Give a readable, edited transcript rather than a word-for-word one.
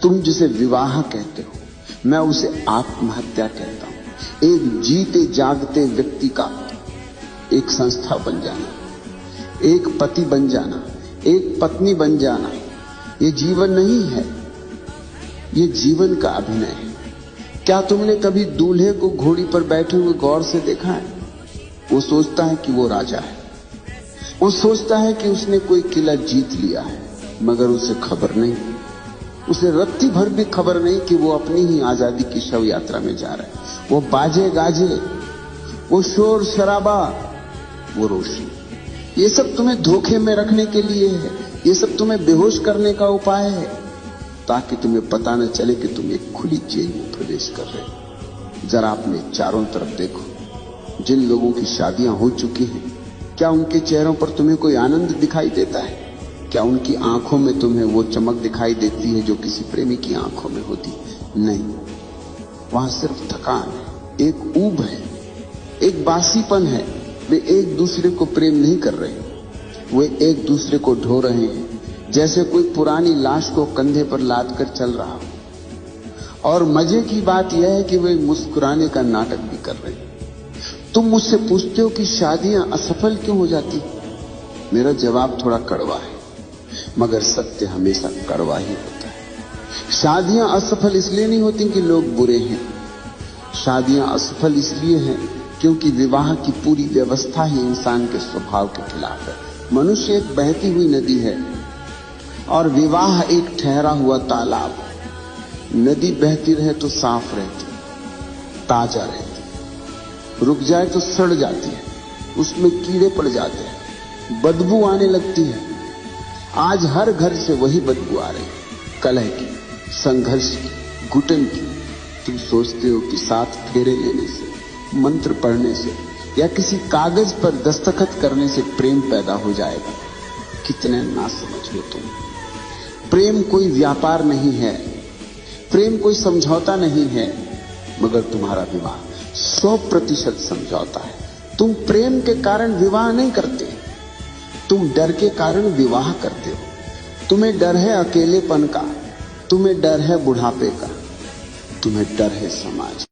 तुम जिसे विवाह कहते हो, मैं उसे आत्महत्या कहता हूं। एक जीते जागते व्यक्ति का एक संस्था बन जाना, एक पति बन जाना, एक पत्नी बन जाना, ये जीवन नहीं है, ये जीवन का अभिनय है। क्या तुमने कभी दूल्हे को घोड़ी पर बैठे हुए गौर से देखा है? वो सोचता है कि वो राजा है, वो सोचता है कि उसने कोई किला जीत लिया है, मगर उसे खबर नहीं, उसे रत्ती भर भी खबर नहीं कि वो अपनी ही आजादी की शव यात्रा में जा रहा है। वो बाजे गाजे, वो शोर शराबा, वो रोशनी, ये सब तुम्हें धोखे में रखने के लिए है, ये सब तुम्हें बेहोश करने का उपाय है, ताकि तुम्हें पता न चले कि तुम एक खुली जेल में प्रवेश कर रहे हो। जरा अपने चारों तरफ देखो, जिन लोगों की शादियां हो चुकी हैं, क्या उनके चेहरों पर तुम्हें कोई आनंद दिखाई देता है? क्या उनकी आंखों में तुम्हें वो चमक दिखाई देती है जो किसी प्रेमी की आंखों में होती? नहीं, वहां सिर्फ थकान है, एक ऊब है, एक बासीपन है। वे एक दूसरे को प्रेम नहीं कर रहे, वे एक दूसरे को ढो रहे हैं, जैसे कोई पुरानी लाश को कंधे पर लाद कर चल रहा हो। और मजे की बात यह है कि वे मुस्कुराने का नाटक भी कर रहे हैं। तुम मुझसे पूछते हो कि शादियां असफल क्यों हो जाती? मेरा जवाब थोड़ा कड़वा है, मगर सत्य हमेशा कड़वा ही होता है। शादियां असफल इसलिए नहीं होती कि लोग बुरे हैं, शादियां असफल इसलिए हैं क्योंकि विवाह की पूरी व्यवस्था ही इंसान के स्वभाव के खिलाफ है। मनुष्य एक बहती हुई नदी है और विवाह एक ठहरा हुआ तालाब। नदी बहती रहे तो साफ रहती, ताजा रहती, रुक जाए तो सड़ जाती है, उसमें कीड़े पड़ जाते हैं, बदबू आने लगती है। आज हर घर से वही बदबू आ रही, कलह की, संघर्ष की, घुटन की। तुम सोचते हो कि 7 फेरे लेने से, मंत्र पढ़ने से या किसी कागज पर दस्तखत करने से प्रेम पैदा हो जाएगा। कितने नासमझ हो तुम। प्रेम कोई व्यापार नहीं है, प्रेम कोई समझौता नहीं है, मगर तुम्हारा विवाह 100% समझौता है। तुम प्रेम के कारण विवाह नहीं करते, तुम डर के कारण विवाह करते हो। तुम्हें डर है अकेलेपन का, तुम्हें डर है बुढ़ापे का, तुम्हें डर है समाज।